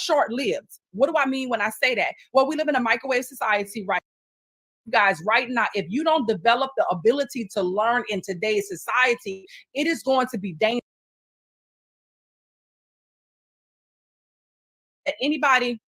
short-lived. What do I mean when I say that? Well, we live in a microwave society, right? Guys, right now, if you don't develop the ability to learn in today's society, it is going to be dangerous. Anybody,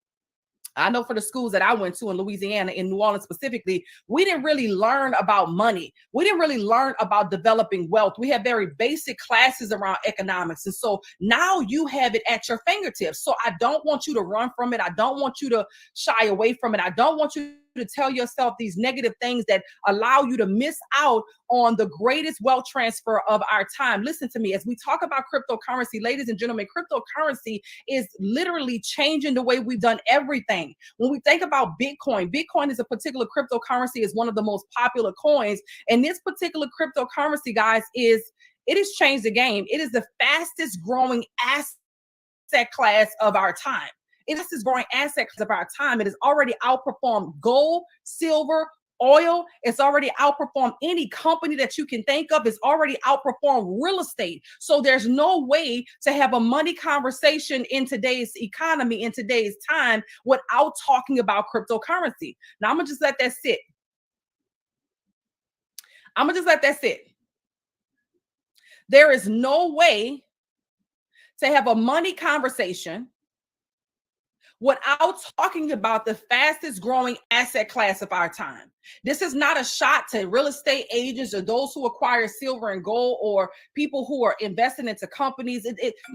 I know for the schools that I went to in Louisiana, in New Orleans specifically, we didn't really learn about money. We didn't really learn about developing wealth. We had very basic classes around economics. And so now you have it at your fingertips. So I don't want you to run from it. I don't want you to shy away from it. I don't want you to tell yourself these negative things that allow you to miss out on the greatest wealth transfer of our time. Listen to me, as we talk about cryptocurrency, ladies and gentlemen, cryptocurrency is literally changing the way we've done everything. When we think about Bitcoin, Bitcoin is a particular cryptocurrency, is one of the most popular coins. And this particular cryptocurrency, guys, it has changed the game. It is the fastest growing asset class of our time. It is growing asset class of our time. It has already outperformed gold, silver, oil. It's already outperformed any company that you can think of. It's already outperformed real estate. So there's no way to have a money conversation in today's economy, in today's time, without talking about cryptocurrency. Now, I'm going to just let that sit. I'm going to just let that sit. There is no way to have a money conversation without talking about the fastest growing asset class of our time. This is not a shot to real estate agents or those who acquire silver and gold or people who are investing into companies.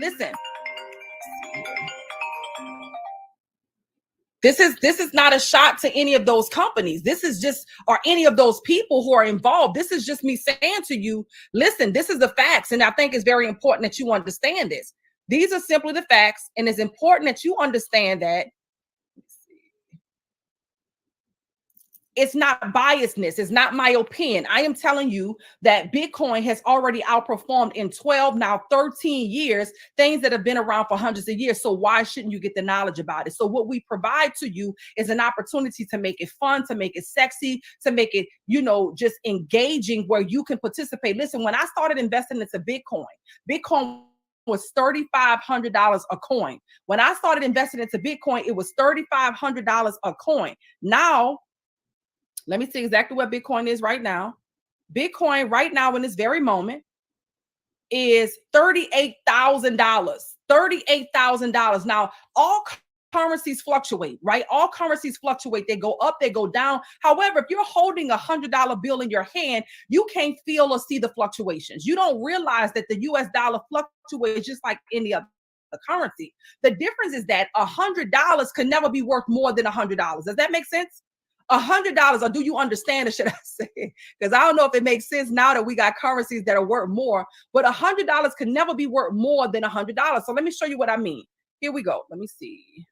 Listen, this is not a shot to any of those companies. This is just, or any of those people who are involved. This is just me saying to you, listen, this is the facts. And I think it's very important that you understand this. These are simply the facts, and it's important that you understand that it's not biasness. It's not my opinion. I am telling you that Bitcoin has already outperformed in 12, now 13 years, things that have been around for hundreds of years. So why shouldn't you get the knowledge about it? So what we provide to you is an opportunity to make it fun, to make it sexy, to make it, just engaging where you can participate. Listen, when I started investing into Bitcoin was $3,500 a coin. When I started investing into Bitcoin, it was $3,500 a coin. Now, let me see exactly what Bitcoin is right now. Bitcoin right now in this very moment is $38,000. $38,000. Now, all currencies fluctuate, right? All currencies fluctuate. They go up, they go down. However, if you're holding a $100 bill in your hand, you can't feel or see the fluctuations. You don't realize that the US dollar fluctuates just like any other currency. The difference is that $100 can never be worth more than $100. Does that make sense? $100, or do you understand it, should I say? Because I don't know if it makes sense now that we got currencies that are worth more, but $100 can never be worth more than $100. So let me show you what I mean. Here we go. Let me see.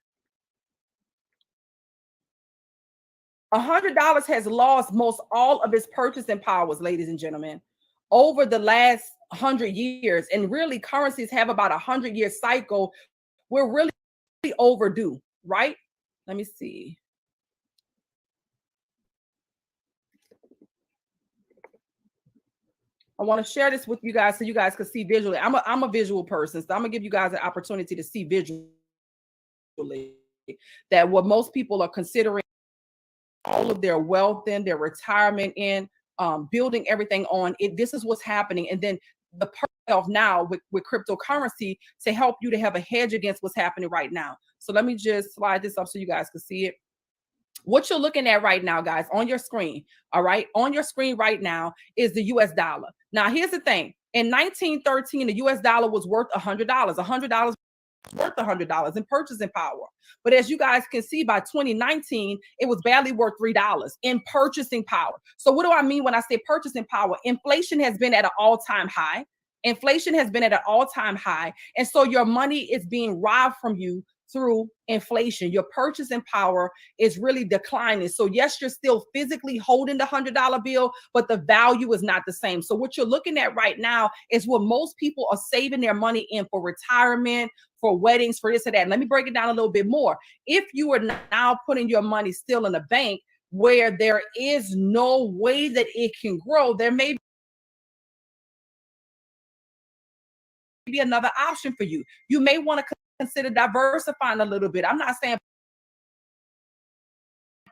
$100 has lost most all of its purchasing powers, ladies and gentlemen, over the last 100 years. And really, currencies have about a 100-year cycle. We're really overdue, right? Let me see. I want to share this with you guys so you guys can see visually. I'm a visual person, so I'm gonna give you guys an opportunity to see visually that what most people are considering all of their wealth in, their retirement in, building everything on it. This is what's happening. And then the purpose of now with cryptocurrency to help you to have a hedge against what's happening right now. So let me just slide this up so you guys can see it. What you're looking at right now, guys, on your screen, all right, on your screen right now is the US dollar. Now, here's the thing. In 1913, the US dollar was worth $100. $100 worth $100 in purchasing power. But as you guys can see, by 2019, it was barely worth $3 in purchasing power. So what do I mean when I say purchasing power? Inflation has been at an all-time high. Inflation has been at an all-time high. And so your money is being robbed from you through inflation. Your purchasing power is really declining. So yes, you're still physically holding the $100 bill, but the value is not the same. So what you're looking at right now is what most people are saving their money in for retirement, for weddings, for this and that. Let me break it down a little bit more. If you are now putting your money still in a bank where there is no way that it can grow, there may be another option for you. You may want to consider diversifying a little bit. I'm not saying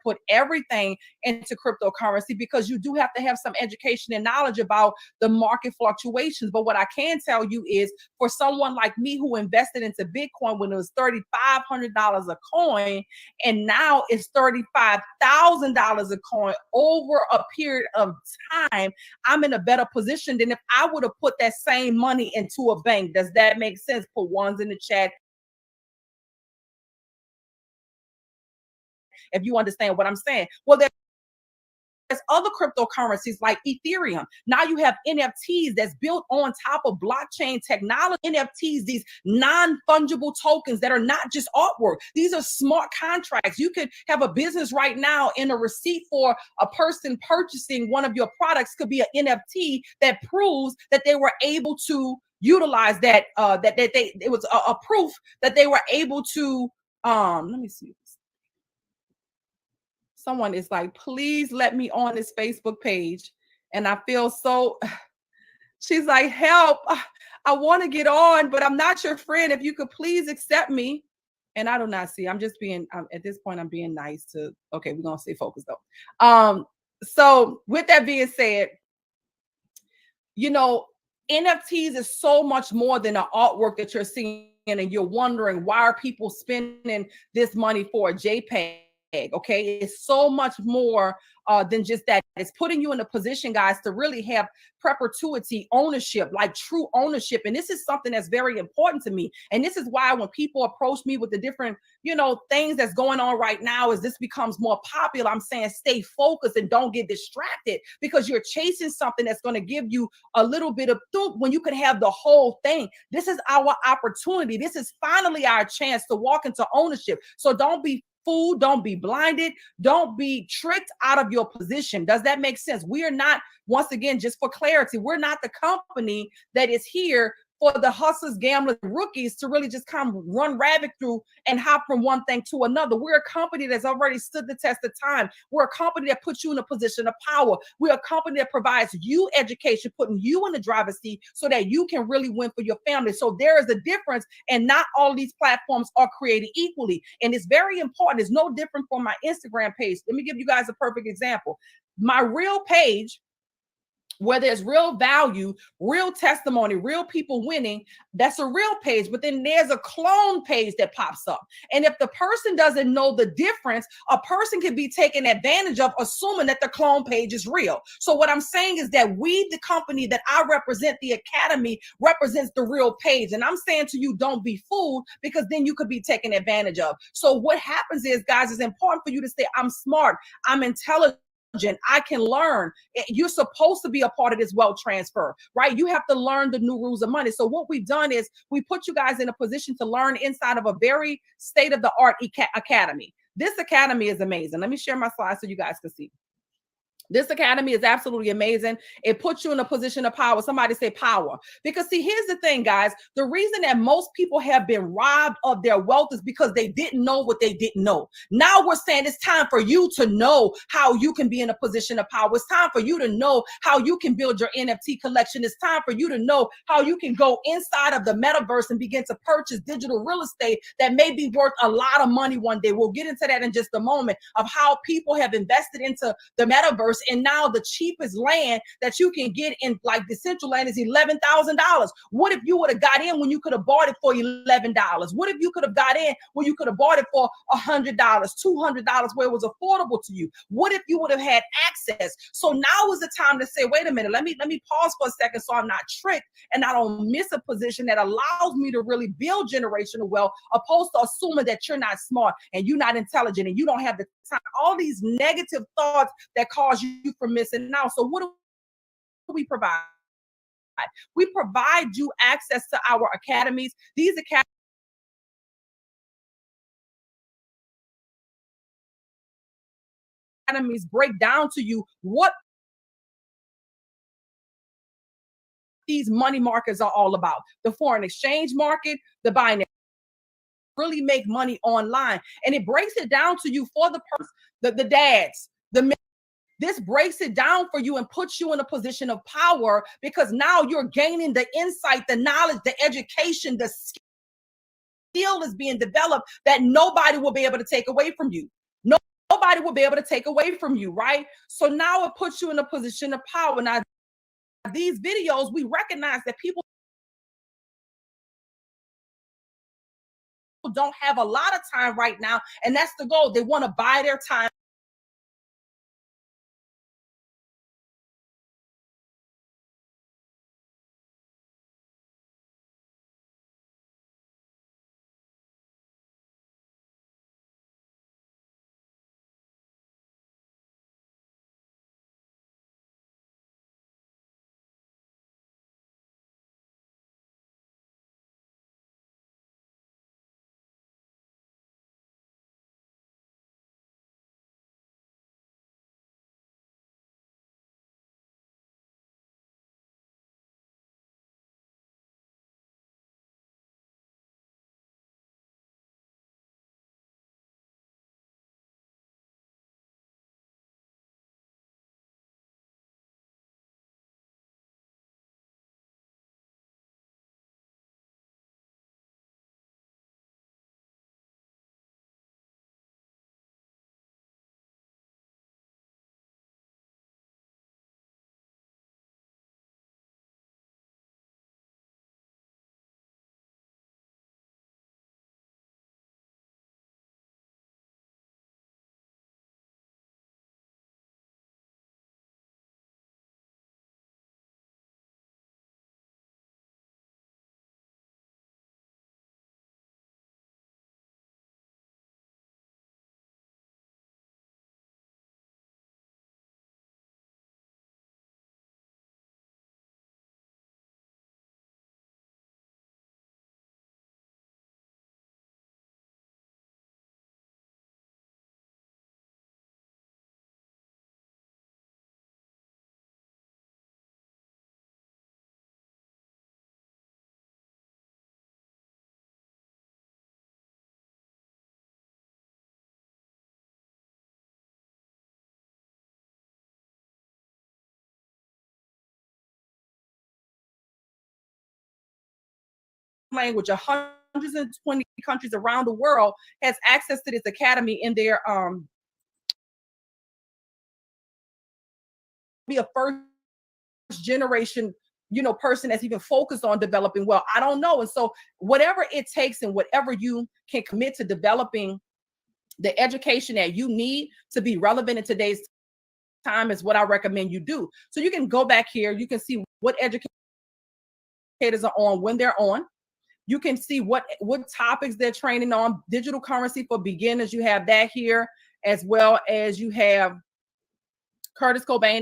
put everything into cryptocurrency, because you do have to have some education and knowledge about the market fluctuations. But what I can tell you is, for someone like me who invested into Bitcoin when it was $3,500 a coin, and now it's $35,000 a coin over a period of time, I'm in a better position than if I would have put that same money into a bank. Does that make sense? Put ones in the chat if you understand what I'm saying. Well, there's other cryptocurrencies like Ethereum. Now you have NFTs that's built on top of blockchain technology. NFTs, these non-fungible tokens that are not just artwork. These are smart contracts. You could have a business right now, in a receipt for a person purchasing one of your products could be an NFT that proves that they were able to utilize that, it was a proof that they were able to, let me see. Someone is like, please let me on this Facebook page. And I feel so, she's like, help. I want to get on, but I'm not your friend. If you could please accept me. And I do not see, I'm just being, at this point, I'm being nice to, okay, we're going to stay focused though. So with that being said, you know, NFTs is so much more than an artwork that you're seeing, and you're wondering, why are people spending this money for a JPEG? Okay, it's so much more than just that. It's putting you in a position, guys, to really have perpetuity ownership, like true ownership. And this is something that's very important to me. And this is why when people approach me with the different, things that's going on right now, as this becomes more popular, I'm saying stay focused and don't get distracted, because you're chasing something that's going to give you a little bit of thump when you could have the whole thing. This is our opportunity. This is finally our chance to walk into ownership. So don't be fooled, don't be blinded, don't be tricked out of your position. Does that make sense? We are not, once again, just for clarity, we're not the company that is here for the hustlers, gamblers, rookies to really just come run rabbit through and hop from one thing to another. We're a company that's already stood the test of time. We're a company that puts you in a position of power. We're a company that provides you education, putting you in the driver's seat so that you can really win for your family. So there is a difference, and not all these platforms are created equally. And it's very important. It's no different from my Instagram page. Let me give you guys a perfect example. My real page, where there's real value, real testimony, real people winning, that's a real page. But then there's a clone page that pops up. And if the person doesn't know the difference, a person can be taken advantage of, assuming that the clone page is real. So what I'm saying is that we, the company that I represent, the Academy, represents the real page. And I'm saying to you, don't be fooled, because then you could be taken advantage of. So what happens is, guys, it's important for you to say, I'm smart, I'm intelligent, I can learn. You're supposed to be a part of this wealth transfer, right? You have to learn the new rules of money. So what we've done is we put you guys in a position to learn inside of a very state-of-the-art academy. This academy is amazing. Let me share my slides so you guys can see. This academy is absolutely amazing. It puts you in a position of power. Somebody say power. Because see, here's the thing, guys. The reason that most people have been robbed of their wealth is because they didn't know what they didn't know. Now we're saying it's time for you to know how you can be in a position of power. It's time for you to know how you can build your NFT collection. It's time for you to know how you can go inside of the metaverse and begin to purchase digital real estate that may be worth a lot of money one day. We'll get into that in just a moment, of how people have invested into the metaverse. And now the cheapest land that you can get in, like the central land, is $11,000. What if you would have got in when you could have bought it for $11? What if you could have got in when you could have bought it for $100, $200, where it was affordable to you? What if you would have had access? So now is the time to say, wait a minute, let me pause for a second, so I'm not tricked and I don't miss a position that allows me to really build generational wealth, opposed to assuming that you're not smart and you're not intelligent and you don't have the time. All these negative thoughts that cause you from missing out. So what do we provide? We provide you access to our academies. These academies break down to you what these money markets are all about. The foreign exchange market, the binary, really make money online. And it breaks it down to you for the person, the dads, the men. This breaks it down for you and puts you in a position of power, because now you're gaining the insight, the knowledge, the education, the skill is being developed that nobody will be able to take away from you. Nobody will be able to take away from you, right? So now it puts you in a position of power. Now, these videos, we recognize that people don't have a lot of time right now, and that's the goal. They want to buy their time. Language, 120 countries around the world has access to this academy in their be a first generation person that's even focused on developing well. I don't know. And so whatever it takes and whatever you can commit to developing the education that you need to be relevant in today's time is what I recommend you do. So you can go back here, you can see what educators are on when they're on. You can see what topics they're training on. Digital currency for beginners, you have that here, as well as you have Curtis Cobain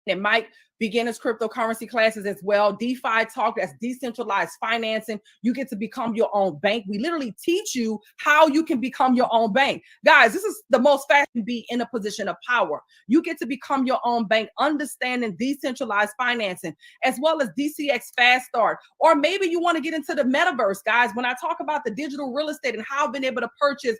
and Mike beginners cryptocurrency classes as well. DeFi talk, that's decentralized financing. You get to become your own bank. We literally teach you how you can become your own bank. Guys, this is the most fast to be in a position of power. You get to become your own bank, understanding decentralized financing, as well as DCX Fast Start. Or maybe you want to get into the metaverse, guys. When I talk about the digital real estate and how I've been able to purchase,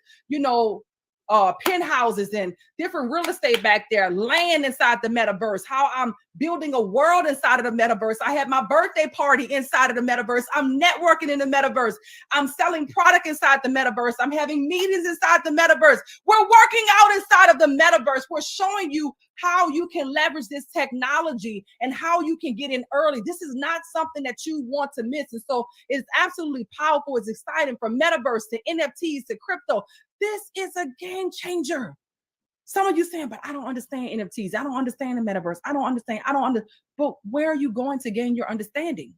penthouses and different real estate back there, land inside the metaverse, how I'm building a world inside of the metaverse. I had my birthday party inside of the metaverse. I'm networking in the metaverse. I'm selling product inside the metaverse. I'm having meetings inside the metaverse. We're working out inside of the metaverse. We're showing you how you can leverage this technology and how you can get in early. This is not something that you want to miss. And so it's absolutely powerful. It's exciting, from metaverse to NFTs to crypto. This is a game changer. Some of you saying, but I don't understand NFTs. I don't understand the metaverse. I don't understand. But where are you going to gain your understanding?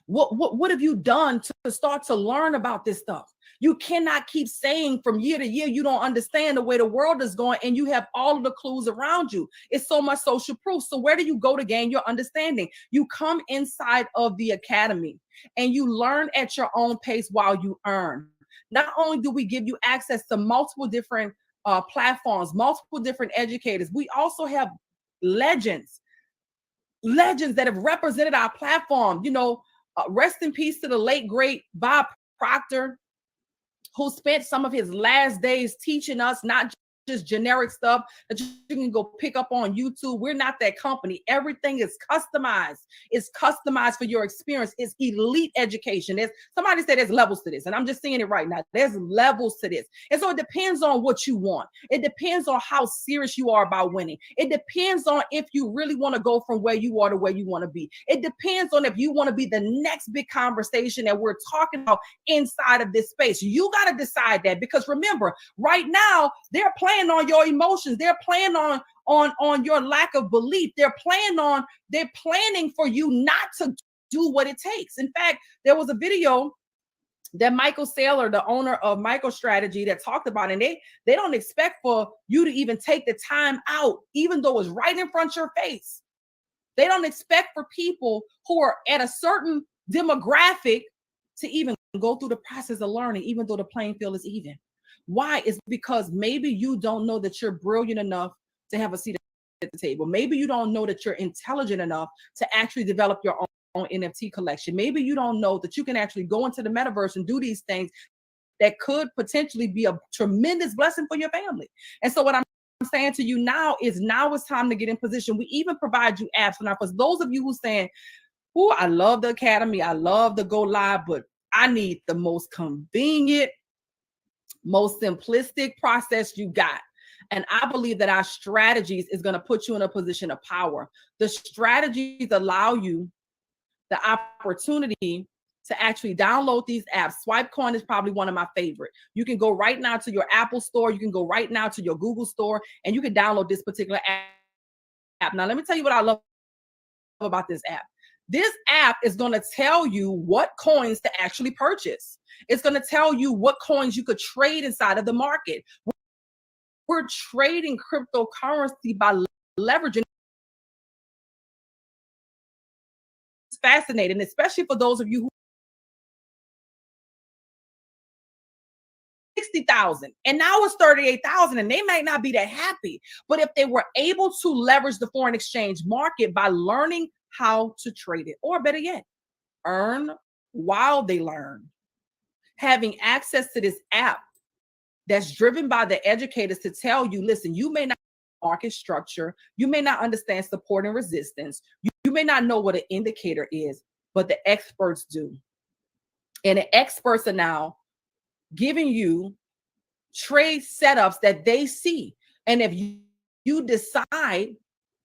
What have you done to start to learn about this stuff? You cannot keep saying from year to year you don't understand the way the world is going, and you have all of the clues around you. It's so much social proof. So where do you go to gain your understanding? You come inside of the academy and you learn at your own pace while you earn. Not only do we give you access to multiple different platforms, multiple different educators, we also have legends that have represented our platform. Rest in peace to the late great Bob Proctor, who spent some of his last days teaching us not just generic stuff that you can go pick up on YouTube. We're not that company. Everything is customized. It's customized for your experience. It's elite education. There's somebody said there's levels to this, and I'm just seeing it right now. There's levels to this. And so it depends on what you want. It depends on how serious you are about winning. It depends on if you really want to go from where you are to where you want to be. It depends on if you want to be the next big conversation that we're talking about inside of this space. You got to decide that, because remember, right now they're playing on your emotions. They're playing on your lack of belief. They're planning for you not to do what it takes. In fact, there was a video that Michael Saylor, the owner of MicroStrategy, that talked about, and they don't expect for you to even take the time out, even though it's right in front of your face. They don't expect for people who are at a certain demographic to even go through the process of learning, even though the playing field is even. Why? It's because maybe you don't know that you're brilliant enough to have a seat at the table. Maybe you don't know that you're intelligent enough to actually develop your own NFT collection. Maybe you don't know that you can actually go into the metaverse and do these things that could potentially be a tremendous blessing for your family. And so what I'm saying to you now is it's time to get in position. We even provide you apps now. For those of you who saying, "Oh, I love the academy, I love the go live, but I need the most convenient, most simplistic process you got." And I believe that our strategies is going to put you in a position of power. The strategies allow you the opportunity to actually download these apps. Swipecoin is probably one of my favorite. You can go right now to your Apple store. You can go right now to your Google store, and you can download this particular app. Now, let me tell you what I love about this app. This app is going to tell you what coins to actually purchase. It's going to tell you what coins you could trade inside of the market. We're trading cryptocurrency by leveraging. It's fascinating, especially for those of you who 60,000 and now it's 38,000, and they might not be that happy. But if they were able to leverage the foreign exchange market by learning how to trade it, or better yet, earn while they learn, having access to this app that's driven by the educators to tell you, listen, you may not know market structure, you may not understand support and resistance, you may not know what an indicator is, but the experts do. And the experts are now giving you trade setups that they see. And if you decide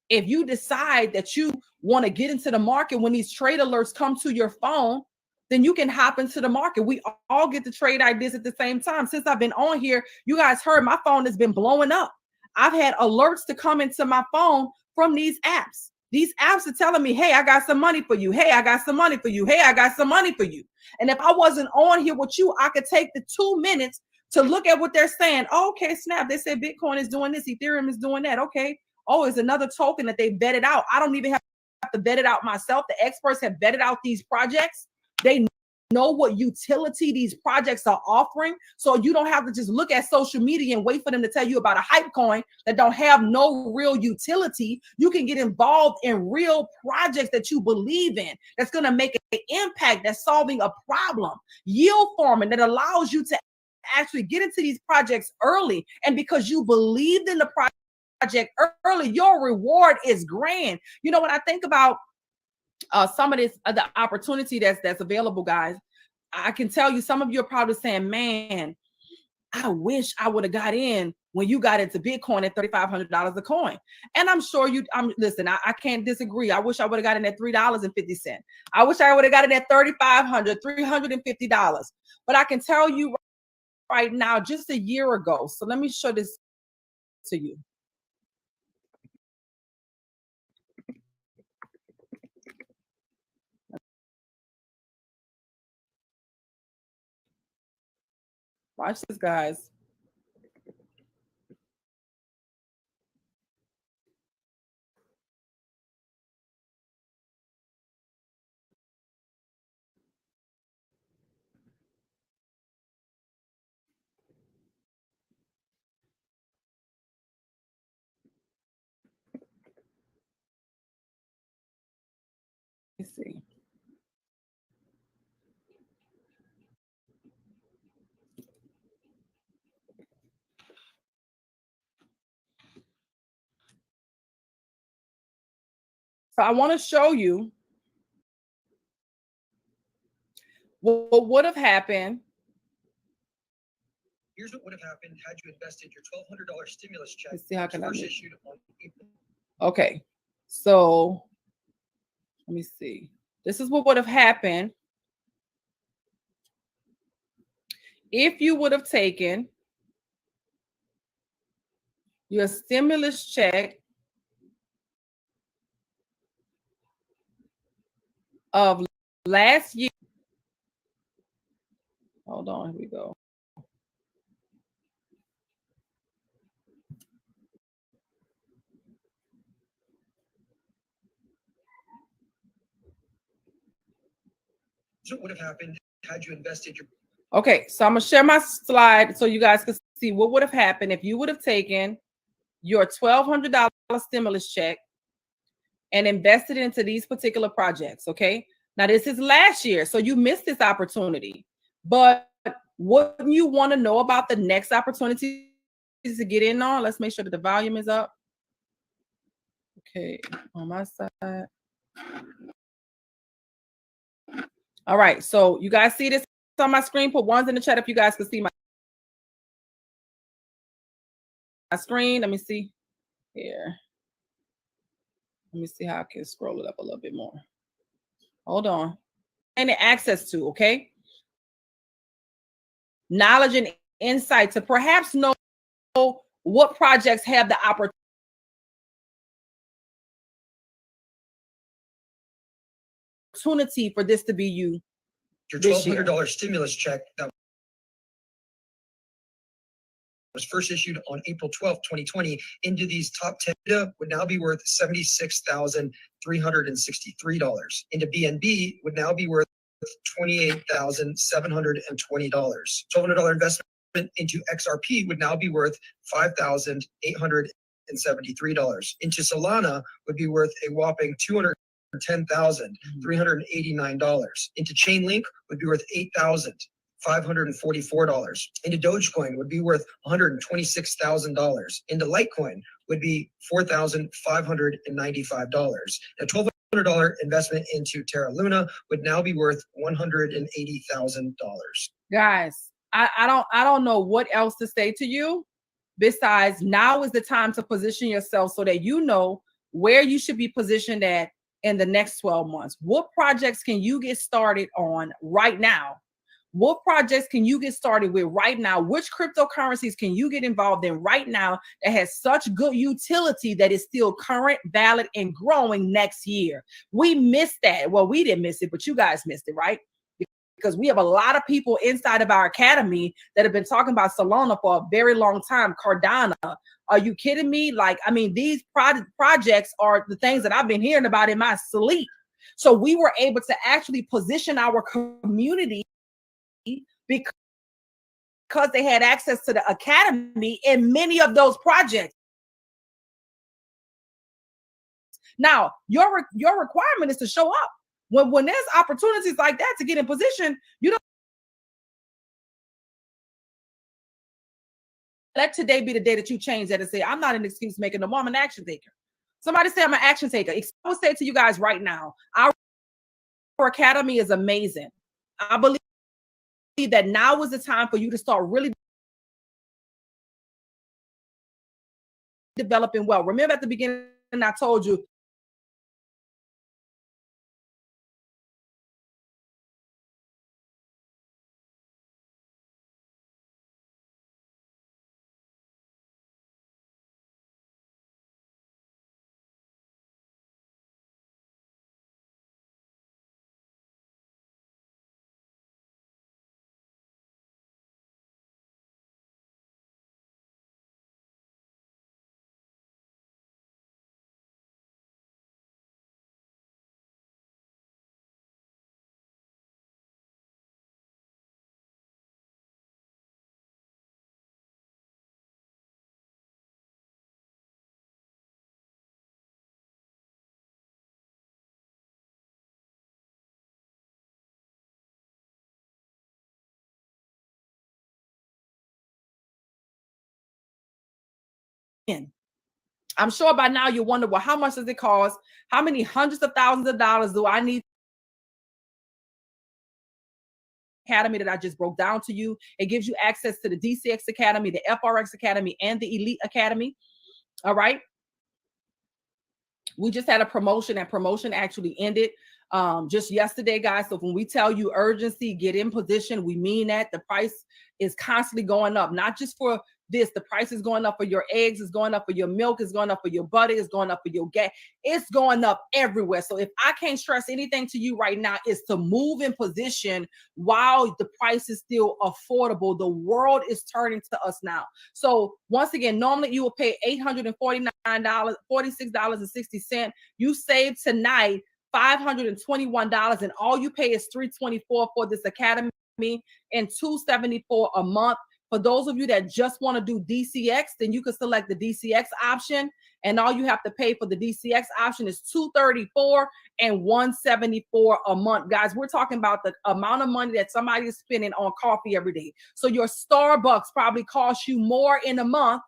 that you want to get into the market when these trade alerts come to your phone, then you can hop into the market. We all get the trade ideas at the same time. Since I've been on here, you guys heard my phone has been blowing up. I've had alerts to come into my phone from these apps. These apps are telling me, hey, I got some money for you. Hey, I got some money for you. Hey, I got some money for you. And if I wasn't on here with you, I could take the 2 minutes to look at what they're saying. Oh, okay, snap. They said Bitcoin is doing this. Ethereum is doing that. Okay. Oh, it's another token that they vetted out. I don't even have to vet it out myself. The experts have vetted out these projects. They know what utility these projects are offering. So you don't have to just look at social media and wait for them to tell you about a hype coin that don't have no real utility. You can get involved in real projects that you believe in, that's going to make an impact, that's solving a problem. Yield farming that allows you to actually get into these projects early. And because you believed in the project early, your reward is grand. You know, when I think about some of this the opportunity that's available, guys, I can tell you some of you are probably saying, man, I wish I would have got in when you got into Bitcoin at $3,500 a coin. And I'm sure listen, I can't disagree. I wish I would have got in at $3.50. I wish I would have got in at $3,500, $350. But I can tell you right now, just a year ago. So let me show this to you. Watch this, guys. Let's see. So I want to show you what would have happened. Here's what would have happened had you invested your $1,200 stimulus check. Let's see, how can I first make issued on April. Okay, so let me see. This is what would have happened if you would have taken your stimulus check of last year. Hold on, here we go. So what would have happened had you invested your... Okay, so I'm gonna share my slide so you guys can see what would have happened if you would have taken your $1,200 stimulus check and invested into these particular projects. Okay, now this is last year, so you missed this opportunity. But wouldn't you want to know about the next opportunity to get in on? Let's make sure that the volume is up. Okay, on my side. All right, so you guys see this on my screen? Put ones in the chat if you guys can see my screen. Let me see here. Let me see how I can scroll it up a little bit more. Hold on. And access to, okay? Knowledge and insight to perhaps know what projects have the opportunity for this to be you. Your $1,200 stimulus check that was first issued on April 12th, 2020 into these top 10 would now be worth $76,363. Into BNB would now be worth $28,720. $1,200 investment into XRP would now be worth $5,873. Into Solana would be worth a whopping $210,389. Into Chainlink would be worth $8,544. Into Dogecoin would be worth $126,000. Into Litecoin would be $4,595. A $1,200 investment into Terra Luna would now be worth $180,000. Guys, I don't know what else to say to you besides now is the time to position yourself so that you know where you should be positioned at in the next 12 months. What projects can you get started on right now? What projects can you get started with right now? Which cryptocurrencies can you get involved in right now that has such good utility that is still current, valid, and growing next year? We missed that. Well, we didn't miss it, but you guys missed it, right? Because we have a lot of people inside of our academy that have been talking about Solana for a very long time. Cardano. Are you kidding me? Like, I mean, these projects are the things that I've been hearing about in my sleep. So we were able to actually position our community because they had access to the academy in many of those projects. Now, your requirement is to show up. When there's opportunities like that to get in position, you don't let today be the day that you change that and say, I'm not an excuse maker no more, I'm an action taker. Somebody say I'm an action taker. I will say to you guys right now, our academy is amazing. I believe that now is the time for you to start really developing well. Remember at the beginning, I told you, I'm sure by now you wonder, well, how much does it cost? How many hundreds of thousands of dollars do I need? Academy that I just broke down to you. It gives you access to the DCX Academy, the FRX Academy, and the Elite Academy. All right. We just had a promotion, and promotion actually ended just yesterday, guys. So when we tell you urgency, get in position, we mean that. The price is constantly going up, not just for this. The price is going up for your eggs, it's going up for your milk, it's going up for your butter, it's going up for your gas. It's going up everywhere. So if I can't stress anything to you right now, is to move in position while the price is still affordable. The world is turning to us now. So once again, normally you will pay $849, $46.60. You save tonight $521, and all you pay is $324 for this academy and $274 a month. For those of you that just want to do DCX, then you can select the DCX option, and all you have to pay for the DCX option is $234 and $174 a month. Guys, we're talking about the amount of money that somebody is spending on coffee every day. So your Starbucks probably costs you more in a month.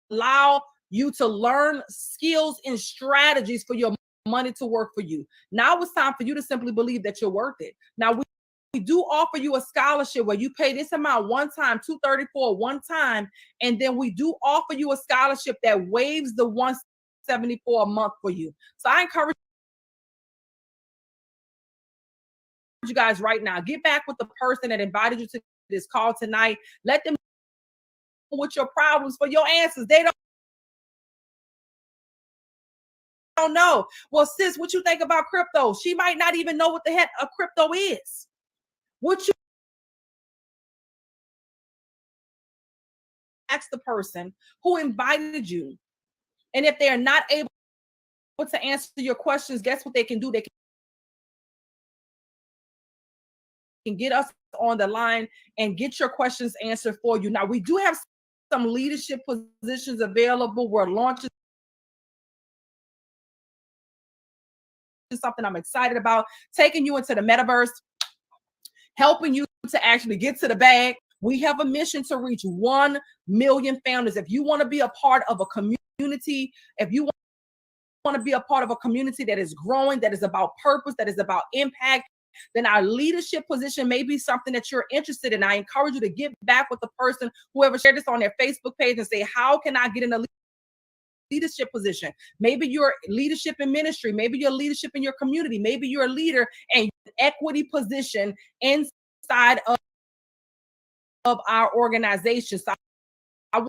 Allow you to learn skills and strategies for your money to work for you. Now it's time for you to simply believe that you're worth it. Now we do offer you a scholarship where you pay this amount one time, $234 one time, and then we do offer you a scholarship that waives the $174 a month for you. So I encourage you guys right now, get back with the person that invited you to this call tonight. Let them know what your problems for your answers. They don't know. Well, sis, what you think about crypto? She might not even know what the heck a crypto is. What you ask the person who invited you, and if they're not able to answer your questions, guess what they can do? They can get us on the line and get your questions answered for you. Now, we do have some leadership positions available. We're launching something I'm excited about, taking you into the metaverse, helping you to actually get to the bag. We have a mission to reach 1 million founders. If you want to be a part of a community, if you want to be a part of a community that is growing, that is about purpose, that is about impact, then our leadership position may be something that you're interested in. I encourage you to get back with the person, whoever shared this on their Facebook page, and say, how can I get in a leadership position? Maybe you're leadership in ministry, maybe you're leadership in your community, maybe you're a leader and equity position inside of our organization. So I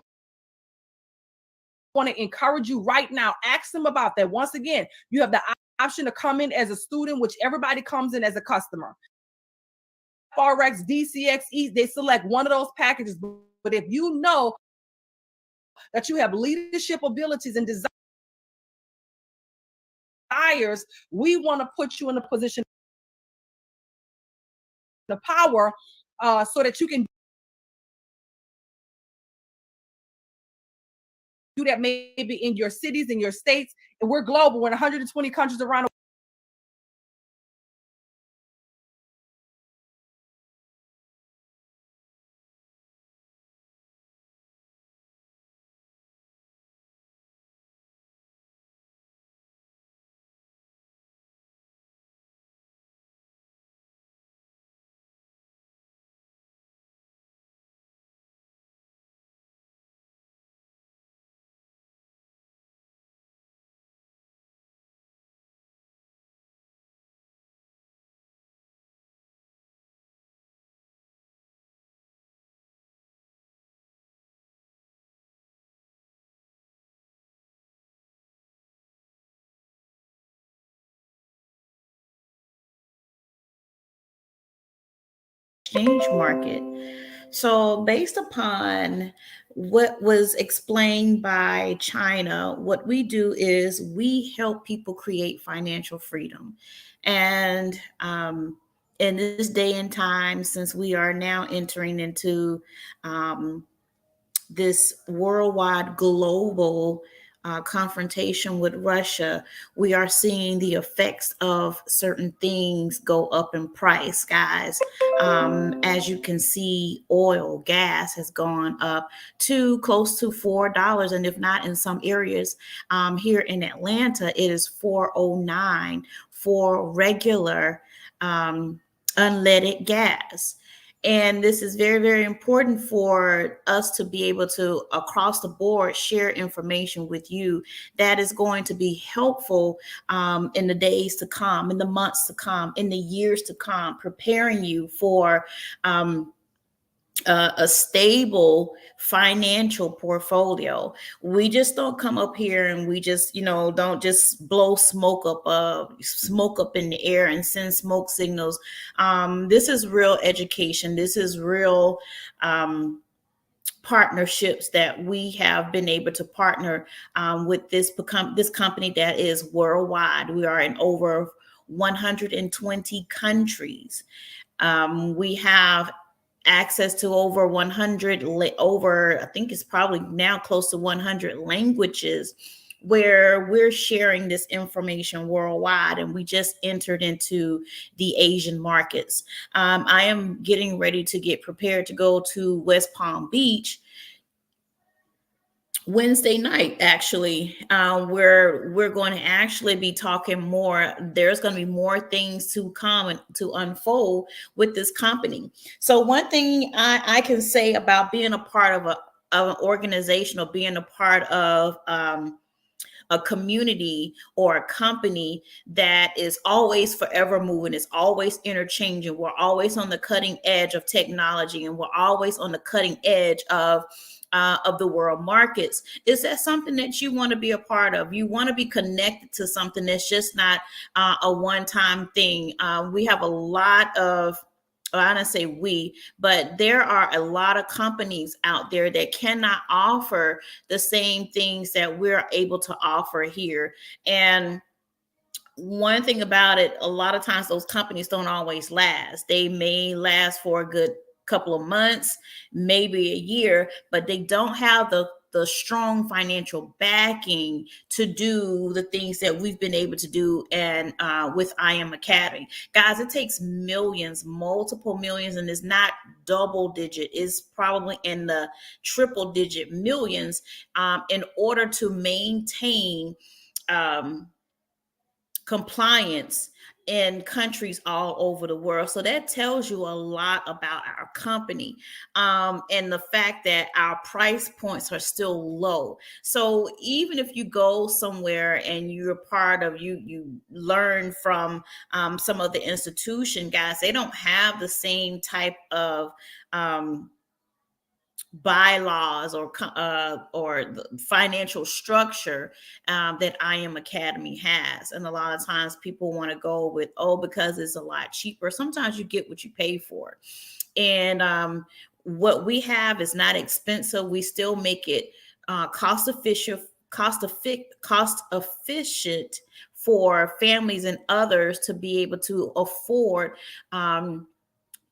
want to encourage you right now, ask them about that. Once again, you have the option to come in as a student, which everybody comes in as a customer. FRX, DCX, they select one of those packages. But if you know that you have leadership abilities and desires, we want to put you in a position of power so that you can do that maybe in your cities, in your states. And we're global. We're in 120 countries around the world. Exchange market. So, based upon what was explained by China, what we do is we help people create financial freedom. And in this day and time, since we are now entering into this worldwide global confrontation with Russia, we are seeing the effects of certain things go up in price, guys. As you can see, oil, gas has gone up to close to $4, and if not in some areas, here in Atlanta, it is $4.09 for regular unleaded gas. And this is very, very important for us to be able to, across the board, share information with you that is going to be helpful in the days to come, in the months to come, in the years to come, preparing you for a stable financial portfolio. We just don't come up here and we just, don't just blow smoke up in the air and send smoke signals. This is real education. This is real partnerships that we have been able to partner with this company that is worldwide. We are in over 120 countries. We have access to over 100, I think it's probably now close to 100 languages where we're sharing this information worldwide. And we just entered into the Asian markets. I am getting ready to get prepared to go to West Palm Beach Wednesday night, actually, where we're going to actually be talking more. There's going to be more things to come and to unfold with this company. So one thing I can say about being a part of an organization or being a part of a community or a company that is always forever moving, is always interchanging. We're always on the cutting edge of technology, and we're always on the cutting edge of the world markets. Is that something that you want to be a part of? You want to be connected to something that's just not a one-time thing. We have a lot of, I don't say we, but there are a lot of companies out there that cannot offer the same things that we're able to offer here. And one thing about it, a lot of times those companies don't always last. They may last for a good couple of months, maybe a year, but they don't have the strong financial backing to do the things that we've been able to do. And with I Am Academy, guys, it takes millions, multiple millions, and it's not double digit. It's probably in the triple digit millions in order to maintain compliance in countries all over the world. So that tells you a lot about our company, and the fact that our price points are still low. So even if you go somewhere and you're part of, you learn from some of the institution, guys, they don't have the same type of bylaws or the financial structure that I Am Academy has. And a lot of times people want to go with, because it's a lot cheaper. Sometimes you get what you pay for. And what we have is not expensive. We still make it cost efficient for families and others to be able to afford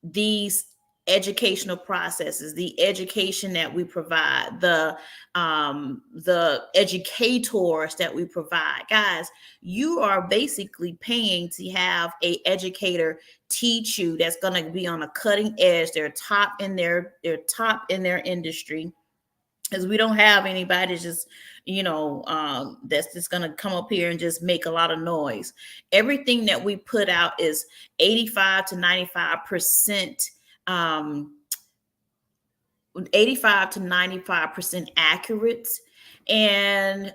these educational processes, the education that we provide, the educators that we provide. Guys, you are basically paying to have a educator teach you that's going to be on a cutting edge. They're top in their industry, because we don't have anybody just that's just going to come up here and just make a lot of noise. Everything that we put out is 85 to 95% 85 to 95% accurate. And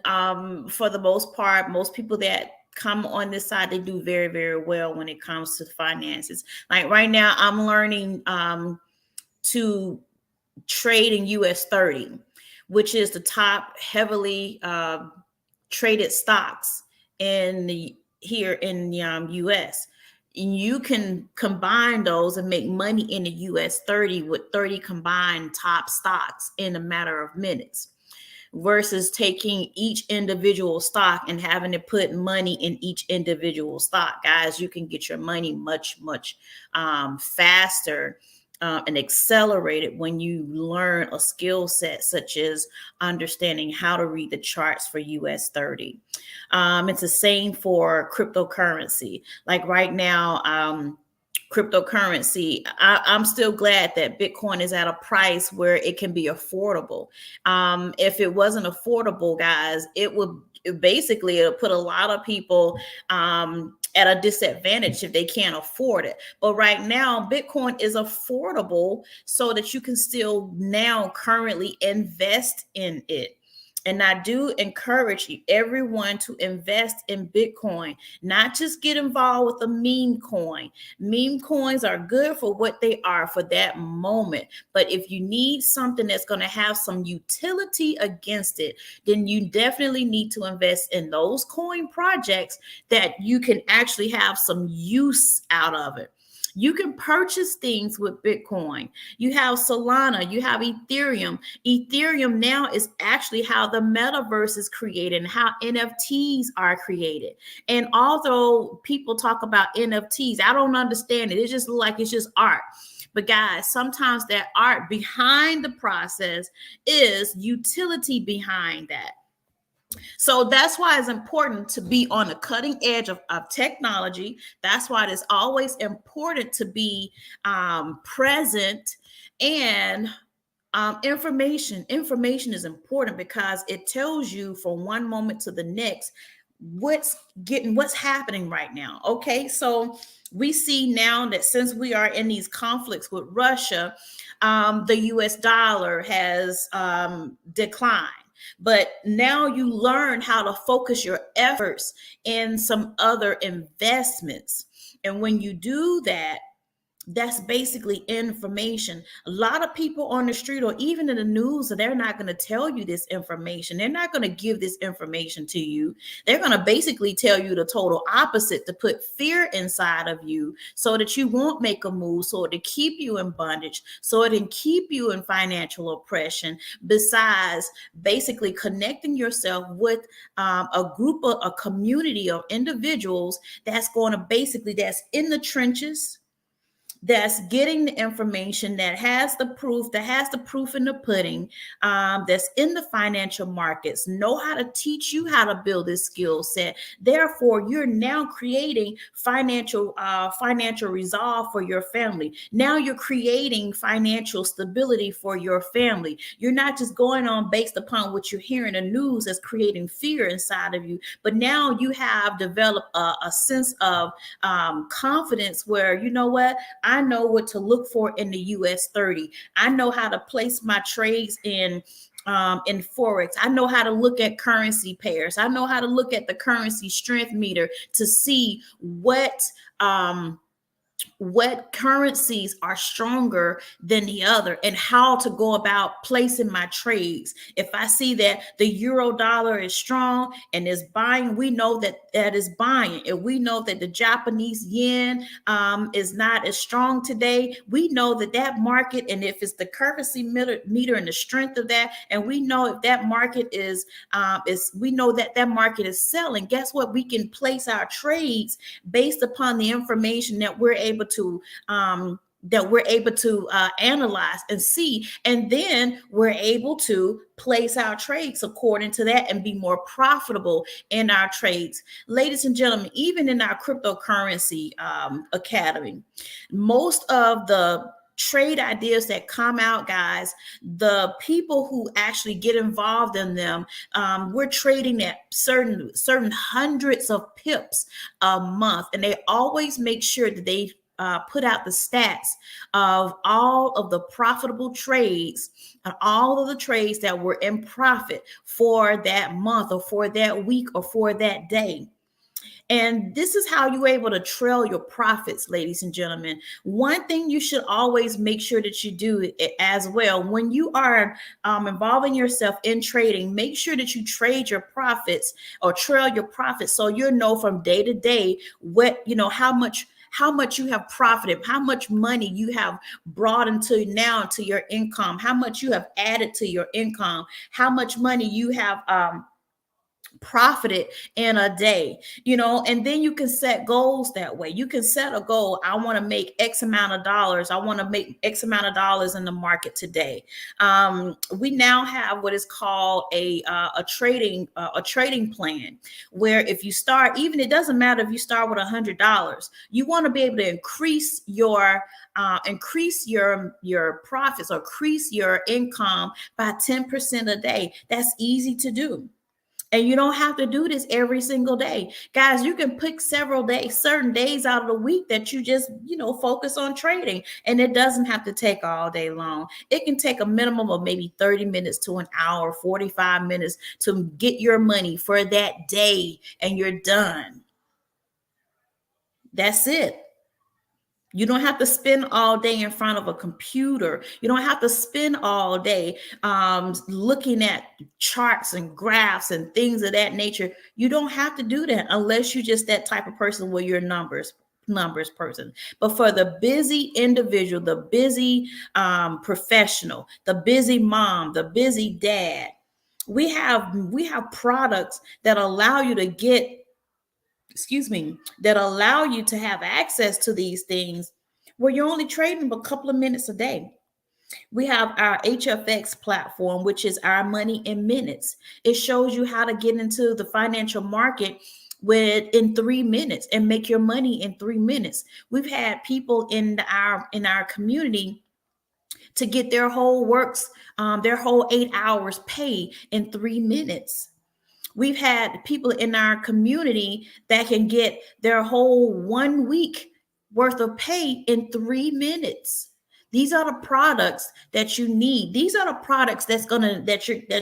for the most part, most people that come on this side, they do very, very well when it comes to finances. Like right now, I'm learning to trade in US 30, which is the top heavily traded stocks here in the US. And you can combine those and make money in the US 30 with 30 combined top stocks in a matter of minutes, versus taking each individual stock and having to put money in each individual stock. Guys, you can get your money much, much faster and accelerated when you learn a skill set such as understanding how to read the charts for US 30. It's the same for cryptocurrency. Like right now, cryptocurrency, I'm still glad that Bitcoin is at a price where it can be affordable. If it wasn't affordable, guys, it'll put a lot of people at a disadvantage if they can't afford it. But right now, Bitcoin is affordable so that you can still now currently invest in it. And I do encourage everyone to invest in Bitcoin, not just get involved with a meme coin. Meme coins are good for what they are for that moment. But if you need something that's going to have some utility against it, then you definitely need to invest in those coin projects that you can actually have some use out of it. You can purchase things with Bitcoin. You have Solana, you have Ethereum. Ethereum now is actually how the metaverse is created and how NFTs are created. And although people talk about NFTs, I don't understand it. It just looks like it's just art. But guys, sometimes that art behind the process is utility behind that. So that's why it's important to be on the cutting edge of technology. That's why it is always important to be present. And information is important because it tells you from one moment to the next what's happening right now. Okay, so we see now that since we are in these conflicts with Russia, the US dollar has declined. But now you learn how to focus your efforts in some other investments. And when you do that, that's basically information. A lot of people on the street or even in the news, they're not going to tell you this information. They're not going to give this information to you. They're going to basically tell you the total opposite, to put fear inside of you so that you won't make a move, so to keep you in bondage, so it can keep you in financial oppression, besides basically connecting yourself with a group of a community of individuals that's in the trenches, that's getting the information, that has the proof in the pudding, that's in the financial markets, know how to teach you how to build this skill set. Therefore, you're now creating financial resolve for your family. Now you're creating financial stability for your family. You're not just going on based upon what you hear in the news that's creating fear inside of you, but now you have developed a sense of confidence where, you know what, I know what to look for in the US 30. I know how to place my trades in Forex. I know how to look at currency pairs. I know how to look at the currency strength meter to see what currencies are stronger than the other and how to go about placing my trades. If I see that the euro dollar is strong and is buying, we know that is buying. If we know that the Japanese yen is not as strong today, we know that market, and if it's the currency meter and the strength of that, and we know if that market we know that market is selling, guess what? We can place our trades based upon the information that we're able to analyze and see, and then we're able to place our trades according to that and be more profitable in our trades. Ladies and gentlemen, even in our cryptocurrency academy, most of the trade ideas that come out, guys, the people who actually get involved in them, we're trading at certain hundreds of pips a month, and they always make sure that they put out the stats of all of the profitable trades and all of the trades that were in profit for that month or for that week or for that day. And this is how you're able to trail your profits, ladies and gentlemen. One thing you should always make sure that you do as well, when you are involving yourself in trading, make sure that you trade your profits or trail your profits, so you know from day to day how much you have profited, how much money you have brought into your income, how much you have added to your income, how much money you have profited in a day, and then you can set goals that way. You can set a goal. I want to make X amount of dollars. I want to make X amount of dollars in the market today. We now have what is called a trading plan, where if you start, even it doesn't matter if you start with $100, you want to be able to increase your profits or increase your income by 10% a day. That's easy to do. And you don't have to do this every single day. Guys, you can pick certain days out of the week that you just, focus on trading. And it doesn't have to take all day long. It can take a minimum of maybe 30 minutes to an hour, 45 minutes to get your money for that day, and you're done. That's it. You don't have to spend all day in front of a computer. You don't have to spend all day looking at charts and graphs and things of that nature. You don't have to do that unless you're just that type of person where you're numbers person. But for the busy individual, the busy professional, the busy mom, the busy dad, we have products that allow you to that allow you to have access to these things where you're only trading a couple of minutes a day. We have our HFX platform, which is our money in minutes. It shows you how to get into the financial market in 3 minutes and make your money in 3 minutes. We've had people in our community to get their whole 8 hours paid in 3 minutes. We've had people in our community that can get their whole 1 week worth of pay in 3 minutes. These are the products that you need. These are the products that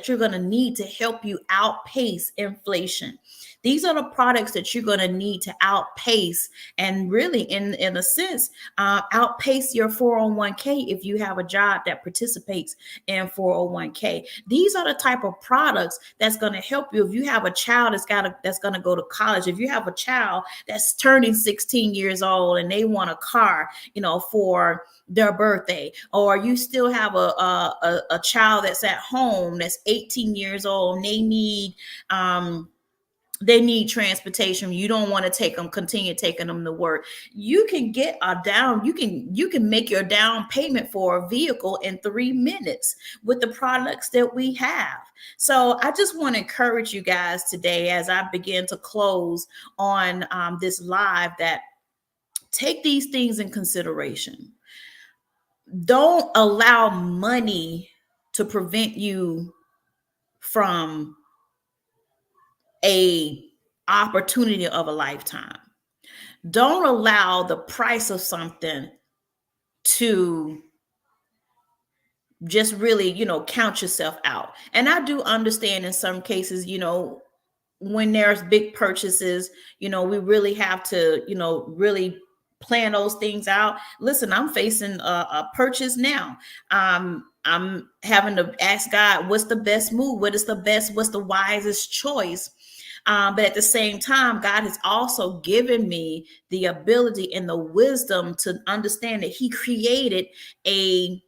you're gonna need to help you outpace inflation. These are the products that you're going to need to outpace and really, in a sense, outpace your 401k if you have a job that participates in 401k. These are the type of products that's going to help you if you have a child that's going to go to college. If you have a child that's turning 16 years old and they want a car, for their birthday, or you still have a child that's at home that's 18 years old and they need transportation. You don't want to continue taking them to work. You can get you can make your down payment for a vehicle in 3 minutes with the products that we have. So I just want to encourage you guys today, as I begin to close on this live, that take these things in consideration. Don't allow money to prevent you from a opportunity of a lifetime. Don't allow the price of something to just really, count yourself out. And I do understand in some cases, when there's big purchases, we really have to, really plan those things out. Listen, I'm facing a purchase now. I'm having to ask God, what's the best move? What's the wisest choice? But at the same time, God has also given me the ability and the wisdom to understand that He created a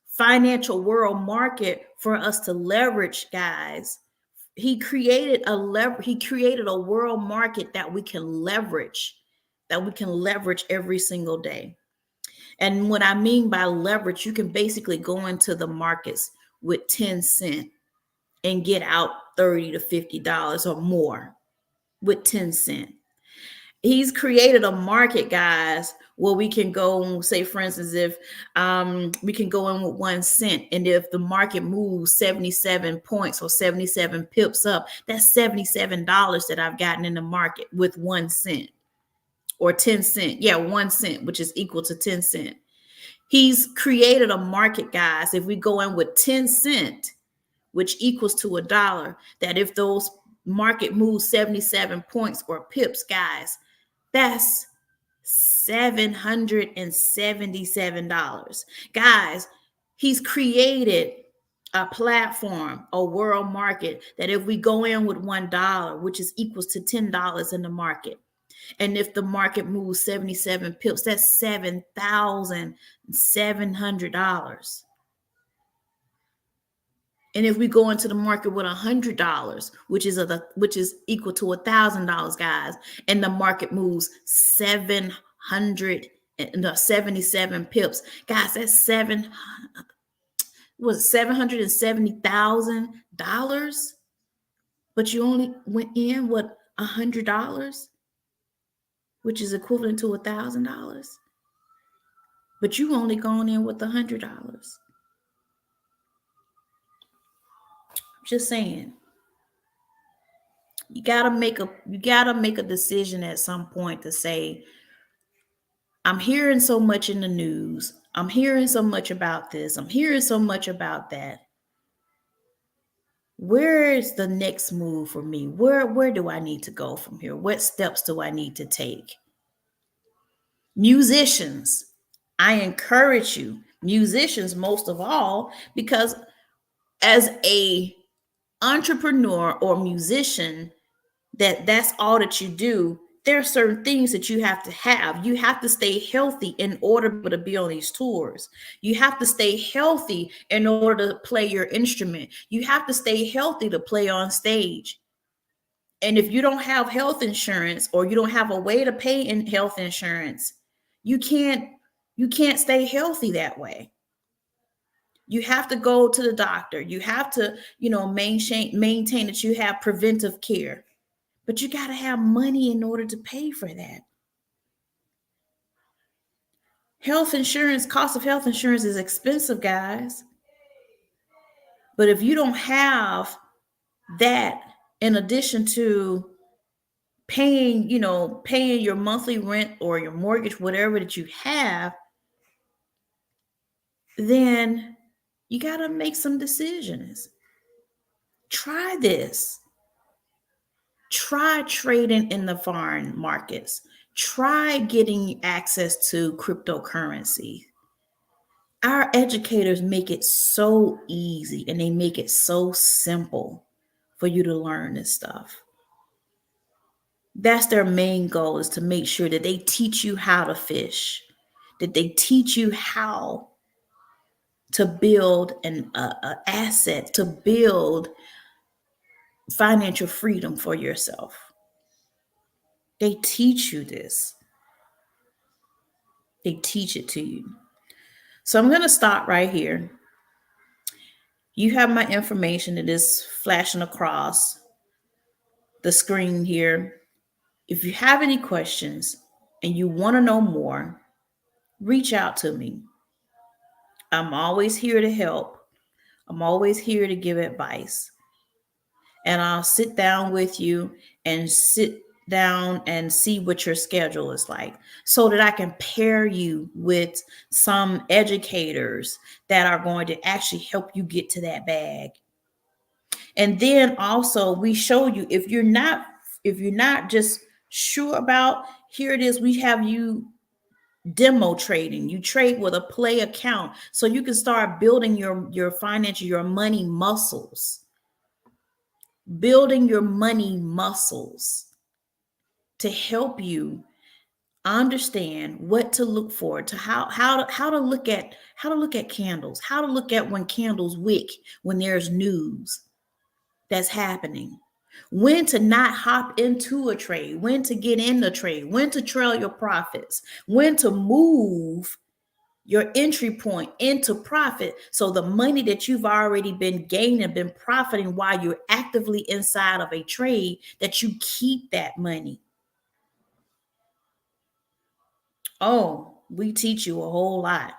financial world market for us to leverage, guys. He created a world market that we can leverage every single day. And what I mean by leverage, you can basically go into the markets with 10 cents and get out $30 to $50 or more with 10 cents. He's created a market, guys, where we can go, say, for instance, if we can go in with 1 cent, and if the market moves 77 points or 77 pips up, that's $77 that I've gotten in the market with 1 cent or 10 cents. Yeah, 1 cent, which is equal to 10 cents. He's created a market, guys. If we go in with 10 cents, which equals to $1, that if those market moves 77 points or pips, guys, that's $777. Guys, He's created a platform, a world market, that if we go in with $1, which is equals to $10 in the market, and if the market moves 77 pips, that's $7,700. And if we go into the market with $100, which is equal to $1,000, guys, and the market moves 77 pips, guys, that's $770,000, but you only went in with $100, which is equivalent to $1,000, but you only gone in with $100. Just saying. You gotta make a decision at some point to say, I'm hearing so much in the news. I'm hearing so much about this. I'm hearing so much about that. Where is the next move for me? Where do I need to go from here? What steps do I need to take? Musicians, I encourage you, musicians most of all, because as a entrepreneur or musician, that's all that you do. There are certain things that you have to have. You have to stay healthy in order to be on these tours. You have to stay healthy in order to play your instrument. You have to stay healthy to play on stage. And if you don't have health insurance, or you don't have a way to pay in health insurance, you can't stay healthy that way. You have to go to the doctor. You have to, maintain that you have preventive care. But you got to have money in order to pay for that. Cost of health insurance is expensive, guys. But if you don't have that, in addition to paying your monthly rent or your mortgage, whatever that you have, then you got to make some decisions. Try this. Try trading in the foreign markets. Try getting access to cryptocurrency. Our educators make it so easy, and they make it so simple for you to learn this stuff. That's their main goal, is to make sure that they teach you how to fish, that they teach you how to build an asset, to build financial freedom for yourself. They teach you this. They teach it to you. So I'm going to stop right here. You have my information. It is flashing across the screen here. If you have any questions and you want to know more, reach out to me. I'm always here to help. I'm always here to give advice. And I'll sit down with you and see what your schedule is like, so that I can pair you with some educators that are going to actually help you get to that bag. And then also, we show you, if you're not just sure about, here it is, we have you demo trading. You trade with a play account, so you can start building your financial, your money muscles. Building your money muscles to help you understand what to look for, to how to look at candles, how to look at when candles wick, when there's news that's happening, when to not hop into a trade, when to get in the trade, when to trail your profits, when to move your entry point into profit, so the money that you've already been gaining, been profiting while you're actively inside of a trade, that you keep that money. Oh, we teach you a whole lot.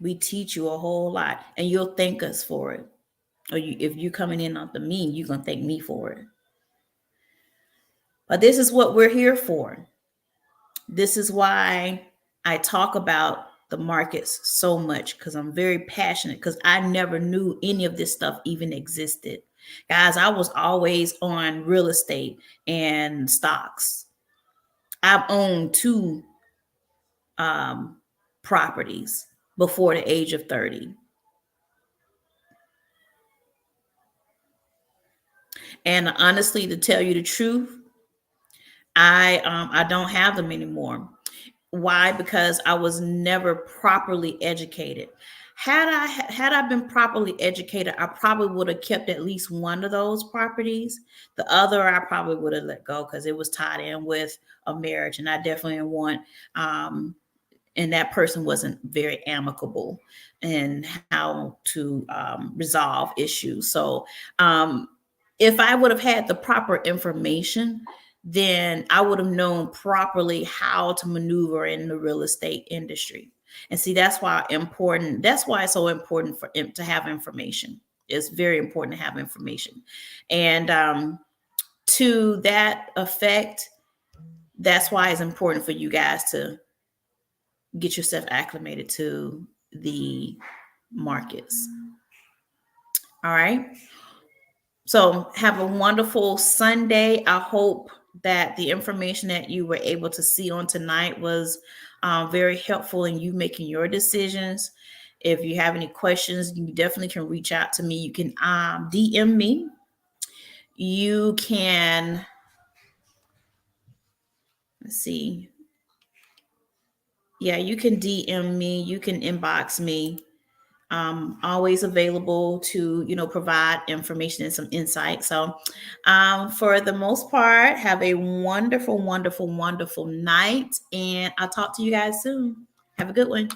We teach you a whole lot, and you'll thank us for it. Or if you're coming in after me, you're going to thank me for it. But this is what we're here for. This is why I talk about the markets so much, because I'm very passionate, because I never knew any of this stuff even existed. Guys, I was always on real estate and stocks. I've owned 2 properties before the age of 30. And honestly, to tell you the truth, I don't have them anymore. Why? Because I was never properly educated. Had I been properly educated, I probably would have kept at least one of those properties. The other I probably would have let go because it was tied in with a marriage, and I definitely didn't want and that person wasn't very amicable in how to resolve issues. So if I would have had the proper information, then I would have known properly how to maneuver in the real estate industry. And see, that's why it's so important to have information. It's very important to have information. And to that effect, that's why it's important for you guys to get yourself acclimated to the markets. All right. So have a wonderful Sunday. I hope that the information that you were able to see on tonight was very helpful in you making your decisions. If you have any questions, you definitely can reach out to me. You can DM me. You can, let's see. Yeah, you can DM me. You can inbox me. Always available to, provide information and some insight. So for the most part, have a wonderful, wonderful, wonderful night. And I'll talk to you guys soon. Have a good one.